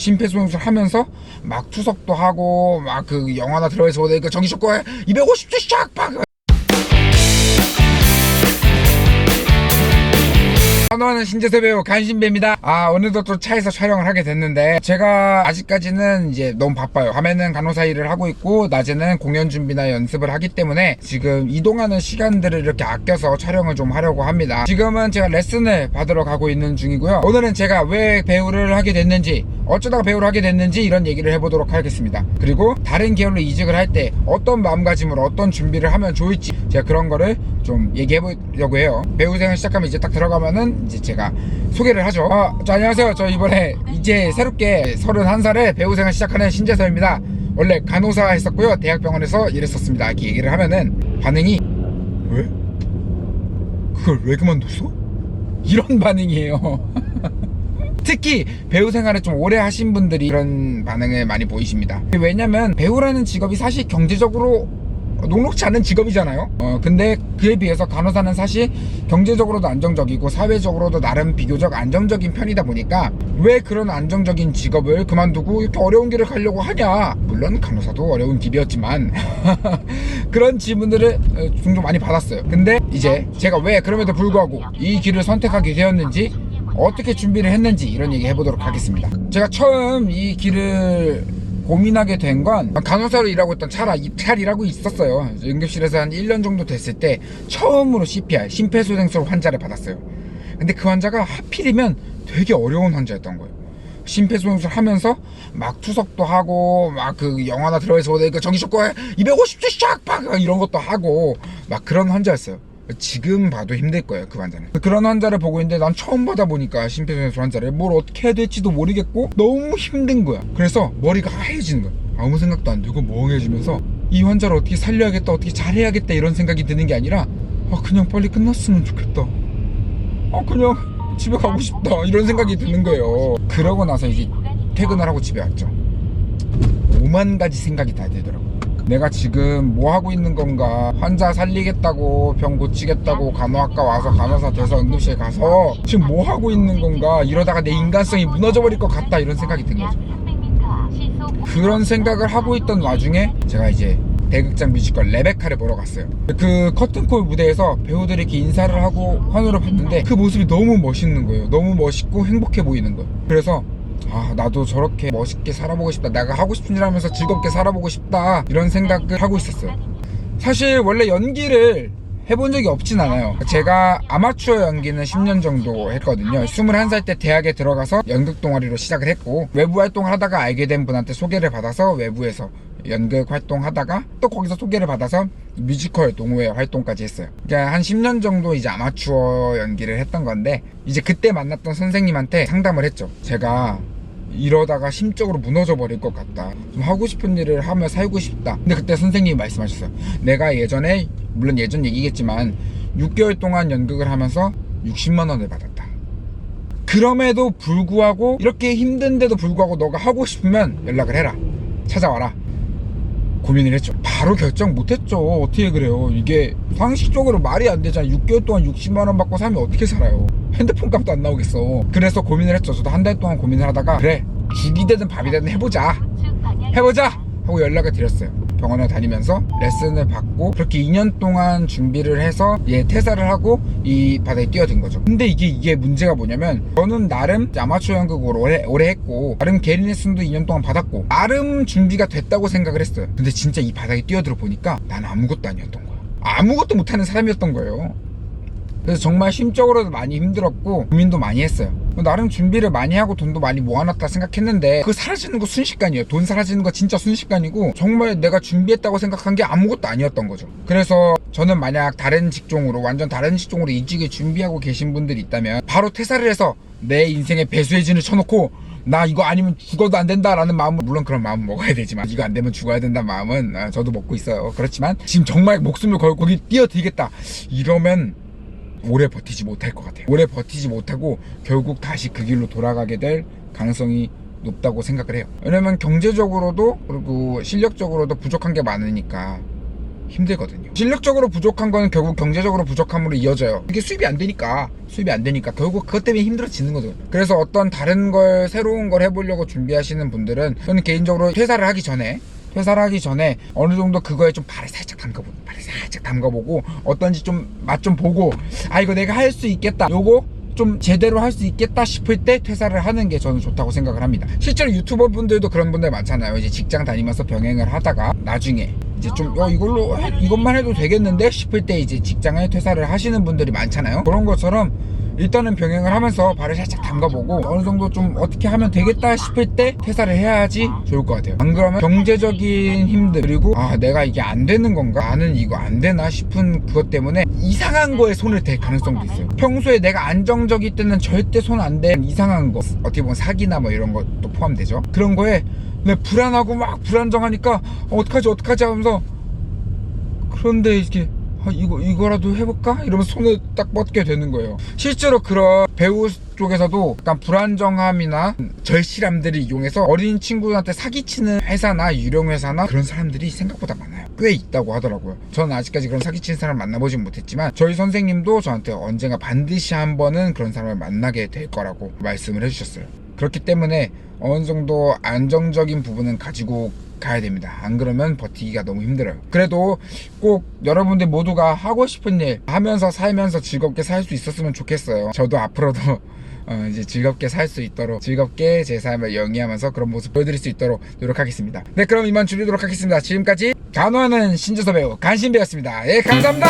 심폐소생술 하면서 막 투석도 하고 막 그 영화나 들어가서 보니까 정기 쇼크에 250주 샥 막 환호하는 신재세 배우 간신배입니다. 오늘도 또 차에서 촬영을 하게 됐는데, 제가 아직까지는 이제 너무 바빠요. 밤에는 간호사 일을 하고 있고 낮에는 공연 준비나 연습을 하기 때문에 지금 이동하는 시간들을 이렇게 아껴서 촬영을 좀 하려고 합니다. 지금은 제가 레슨을 받으러 가고 있는 중이고요. 오늘은 제가 왜 배우를 하게 됐는지, 어쩌다가 배우를 하게 됐는지 이런 얘기를 해보도록 하겠습니다. 그리고 다른 계열로 이직을 할 때 어떤 마음가짐으로 어떤 준비를 하면 좋을지 제가 그런 거를 좀 얘기해보려고 해요. 배우생활 시작하면 이제 딱 들어가면은 이제 제가 소개를 하죠. 안녕하세요. 저 이번에 이제 새롭게 31살에 배우생활 시작하는 신재서입니다. 원래 간호사 했었고요. 대학병원에서 일했었습니다. 이렇게 얘기를 하면은 반응이 왜? 그걸 왜 그만뒀어? 이런 반응이에요. 특히 배우 생활을 좀 오래 하신 분들이 그런 반응을 많이 보이십니다. 왜냐면 배우라는 직업이 사실 경제적으로 녹록지 않은 직업이잖아요. 근데 그에 비해서 간호사는 사실 경제적으로도 안정적이고 사회적으로도 나름 비교적 안정적인 편이다 보니까 왜 그런 안정적인 직업을 그만두고 이렇게 어려운 길을 가려고 하냐. 물론 간호사도 어려운 길이었지만 그런 질문들을 종종 많이 받았어요. 근데 이제 제가 왜 그럼에도 불구하고 이 길을 선택하게 되었는지, 어떻게 준비를 했는지 이런 얘기 해보도록 하겠습니다. 제가 처음 이 길을 고민하게 된 건 간호사로 일하고 있던 잘 일하고 있었어요. 응급실에서 한 1년 정도 됐을 때 처음으로 CPR, 심폐소생술 환자를 받았어요. 근데 그 환자가 하필이면 되게 어려운 환자였던 거예요. 심폐소생술 하면서 막 투석도 하고 막 그 영화나 들어가서 보니까 정기 쇼크에 250주 샥 막 이런 것도 하고 막 그런 환자였어요. 지금 봐도 힘들 거예요, 그 환자는. 그런 환자를 보고 있는데 난 처음 받아보니까 심폐소생술 환자를 뭘 어떻게 해야 될지도 모르겠고 너무 힘든 거야. 그래서 머리가 하얘지는 거야. 아무 생각도 안 들고 멍해지면서 이 환자를 어떻게 살려야겠다, 어떻게 잘해야겠다 이런 생각이 드는 게 아니라 그냥 빨리 끝났으면 좋겠다, 그냥 집에 가고 싶다 이런 생각이 드는 거예요. 그러고 나서 이제 퇴근을 하고 집에 왔죠. 5만 가지 생각이 다 들더라고. 내가 지금 뭐 하고 있는 건가, 환자 살리겠다고 병 고치겠다고 간호학과 와서 간호사 돼서 응급실 가서 지금 뭐 하고 있는 건가, 이러다가 내 인간성이 무너져 버릴 것 같다 이런 생각이 든 거죠. 그런 생각을 하고 있던 와중에 제가 이제 대극장 뮤지컬 레베카를 보러 갔어요. 그 커튼콜 무대에서 배우들이 이렇게 인사를 하고 환호를 받는데 그 모습이 너무 멋있는 거예요. 너무 멋있고 행복해 보이는 거예요. 그래서 나도 저렇게 멋있게 살아보고 싶다, 내가 하고 싶은 일 하면서 즐겁게 살아보고 싶다 이런 생각을 하고 있었어요. 사실 원래 연기를 해본 적이 없진 않아요. 제가 아마추어 연기는 10년 정도 했거든요. 21살 때 대학에 들어가서 연극 동아리로 시작을 했고, 외부 활동을 하다가 알게 된 분한테 소개를 받아서 외부에서 연극 활동하다가 또 거기서 소개를 받아서 뮤지컬 동호회 활동까지 했어요. 그러니까 한 10년 정도 이제 아마추어 연기를 했던 건데, 이제 그때 만났던 선생님한테 상담을 했죠. 제가 이러다가 심적으로 무너져 버릴 것 같다, 좀 하고 싶은 일을 하며 살고 싶다. 근데 그때 선생님이 말씀하셨어요. 내가 예전에, 물론 예전 얘기겠지만 6개월 동안 연극을 하면서 60만 원을 받았다. 그럼에도 불구하고, 이렇게 힘든데도 불구하고 너가 하고 싶으면 연락을 해라, 찾아와라. 고민을 했죠. 바로 결정 못했죠. 어떻게 그래요. 이게 상식적으로 말이 안 되잖아요. 6개월 동안 60만 원 받고 살면 어떻게 살아요. 핸드폰 값도 안 나오겠어. 그래서 고민을 했죠. 저도 한 달 동안 고민을 하다가, 그래, 죽이 되든 밥이 되든 해보자 하고 연락을 드렸어요. 병원에 다니면서 레슨을 받고 그렇게 2년 동안 준비를 해서 퇴사를 하고 이 바다에 뛰어든 거죠. 근데 이게 문제가 뭐냐면, 저는 나름 아마추어 연극을 오래 했고 나름 개인 레슨도 2년 동안 받았고 나름 준비가 됐다고 생각을 했어요. 근데 진짜 이 바닥에 뛰어들어 보니까 난 아무것도 아니었던 거야. 아무것도 못하는 사람이었던 거예요. 그래서 정말 심적으로도 많이 힘들었고 고민도 많이 했어요. 나름 준비를 많이 하고 돈도 많이 모아놨다 생각했는데 그거 사라지는 거 순식간이에요. 돈 사라지는 거 진짜 순식간이고, 정말 내가 준비했다고 생각한 게 아무것도 아니었던 거죠. 그래서 저는 만약 다른 직종으로, 완전 다른 직종으로 이직을 준비하고 계신 분들이 있다면 바로 퇴사를 해서 내 인생에 배수의 진을 쳐놓고 나 이거 아니면 죽어도 안 된다라는 마음은, 물론 그런 마음은 먹어야 되지만 이거 안 되면 죽어야 된다는 마음은 저도 먹고 있어요. 그렇지만 지금 정말 목숨을 걸고 거기 뛰어들겠다 이러면 오래 버티지 못할 것 같아요. 오래 버티지 못하고 결국 다시 그 길로 돌아가게 될 가능성이 높다고 생각을 해요. 왜냐면 경제적으로도 그리고 실력적으로도 부족한 게 많으니까 힘들거든요. 실력적으로 부족한 거는 결국 경제적으로 부족함으로 이어져요. 이게 수입이 안 되니까 결국 그것 때문에 힘들어지는 거죠. 그래서 어떤 다른 걸 새로운 걸 해보려고 준비하시는 분들은 저는 개인적으로 퇴사를 하기 전에 어느 정도 그거에 좀 발을 살짝 담가보고 어떤지 좀 맛 좀 보고 이거 내가 할 수 있겠다, 요거 좀 제대로 할 수 있겠다 싶을 때 퇴사를 하는 게 저는 좋다고 생각을 합니다. 실제로 유튜버 분들도 그런 분들 많잖아요. 이제 직장 다니면서 병행을 하다가 나중에 이제 좀 이것만 해도 되겠는데 싶을 때 이제 직장에 퇴사를 하시는 분들이 많잖아요. 그런 것처럼 일단은 병행을 하면서 발을 살짝 담가보고 어느 정도 좀 어떻게 하면 되겠다 싶을 때 퇴사를 해야지 좋을 것 같아요. 안 그러면 경제적인 힘들, 그리고 내가 이게 안 되는 건가, 나는 이거 안 되나 싶은 그것 때문에 이상한 거에 손을 댈 가능성도 있어요. 평소에 내가 안정적일 때는 절대 손 안 대 이상한 거, 어떻게 보면 사기나 뭐 이런 것도 포함되죠. 그런 거에 불안하고 막 불안정하니까 어떡하지 하면서, 그런데 이렇게 이거라도 해볼까? 이러면서 손을 딱 뻗게 되는 거예요. 실제로 그런 배우 쪽에서도 약간 불안정함이나 절실함들을 이용해서 어린 친구한테 사기치는 회사나 유령회사나 그런 사람들이 생각보다 많아요. 꽤 있다고 하더라고요. 저는 아직까지 그런 사기치는 사람 만나보진 못했지만 저희 선생님도 저한테 언젠가 반드시 한 번은 그런 사람을 만나게 될 거라고 말씀을 해주셨어요. 그렇기 때문에 어느 정도 안정적인 부분은 가지고 가야 됩니다. 안 그러면 버티기가 너무 힘들어요. 그래도 꼭 여러분들 모두가 하고 싶은 일 하면서 살면서 즐겁게 살 수 있었으면 좋겠어요. 저도 앞으로도 이제 즐겁게 살 수 있도록, 즐겁게 제 삶을 영위하면서 그런 모습 보여드릴 수 있도록 노력하겠습니다. 네, 그럼 이만 줄이도록 하겠습니다. 지금까지 간호하는 신재섭 배우 간신배였습니다. 예, 감사합니다.